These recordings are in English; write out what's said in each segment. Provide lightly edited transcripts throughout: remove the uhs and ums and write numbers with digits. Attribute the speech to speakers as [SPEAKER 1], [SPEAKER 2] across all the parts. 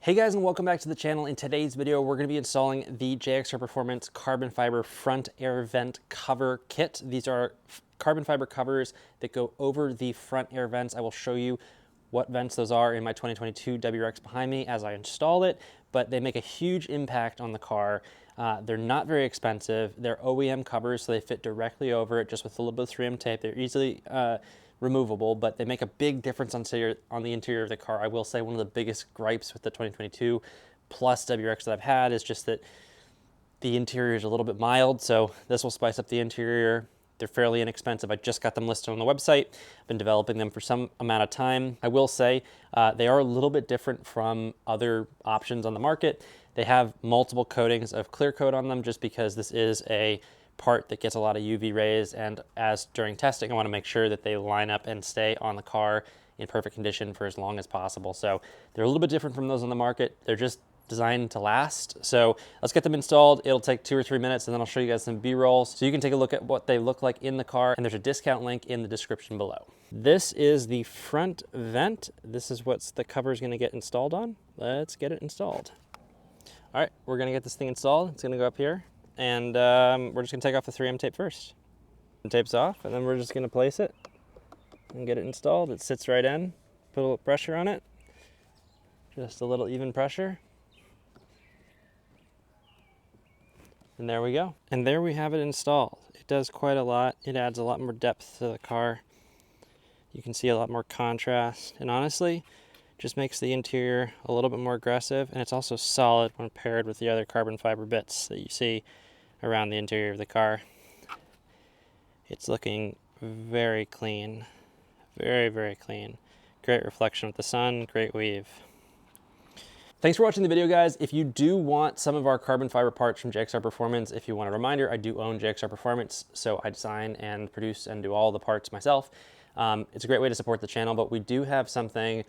[SPEAKER 1] Hey guys, and welcome back to the channel. In today's video, we're going to be installing the JXR Performance carbon fiber front air vent cover kit. These are carbon fiber covers that go over the front air vents. I will show you what vents those are in my 2022 WRX behind me as I install it, but they make a huge impact on the car. They're not very expensive. They're OEM covers, so they fit directly over it just with a little bit of 3M tape. They're easily removable, but they make a big difference on the interior of the car. I will say one of the biggest gripes with the 2022 Plus WRX that I've had is just that the interior is a little bit mild, so this will spice up the interior. They're fairly inexpensive. I just got them listed on the website. I've been developing them for some amount of time. I will say they are a little bit different from other options on the market. They have multiple coatings of clear coat on them just because this is a part that gets a lot of UV rays, and as during testing I want to make sure that they line up and stay on the car in perfect condition for as long as possible. So they're a little bit different from those on the market. They're just designed to last. So let's get them installed. It'll take 2 or 3 minutes, and then I'll show you guys some B-rolls so you can take a look at what they look like in the car, and there's a discount link in the description below. This is the front vent. This is what the cover is going to get installed on. Let's get it installed. All right, we're going to get this thing installed. It's going to go up here, and we're just going to take off the 3M tape first. The tape's off, and then we're just going to place it and get it installed. It sits right in. Put a little pressure on it, just a little even pressure. And there we go. And there we have it installed. It does quite a lot. It adds a lot more depth to the car. You can see a lot more contrast. And honestly, just makes the interior a little bit more aggressive. And it's also solid when paired with the other carbon fiber bits that you see around the interior of the car. It's looking very clean. Very, very clean. Great reflection with the sun, great weave. Thanks for watching the video, guys. If you do want some of our carbon fiber parts from JXR Performance, if you want a reminder, I do own JXR Performance, so I design and produce and do all the parts myself. It's a great way to support the channel, but we do have something,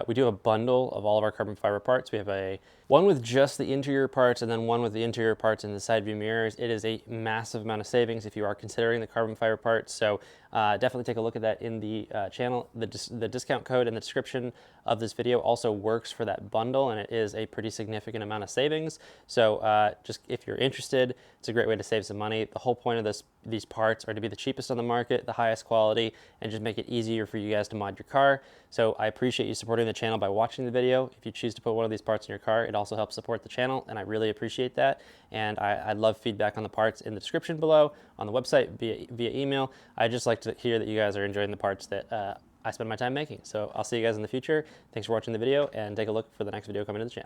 [SPEAKER 1] we do have a bundle of all of our carbon fiber parts. We have one with just the interior parts and then one with the interior parts and the side view mirrors. It is a massive amount of savings if you are considering the carbon fiber parts, so definitely take a look at that in the channel. The discount code in the description of this video also works for that bundle, and it is a pretty significant amount of savings. So just if you're interested, it's a great way to save some money. The whole point of these parts are to be the cheapest on the market, the highest quality, and just make it easier for you guys to mod your car. So I appreciate you supporting the channel by watching the video. If you choose to put one of these parts in your car, it also helps support the channel, and I really appreciate that. And I'd love feedback on the parts in the description below, on the website, via email. I just like to hear that you guys are enjoying the parts that I spend my time making. So I'll see you guys in the future. Thanks for watching the video, and take a look for the next video coming to the channel.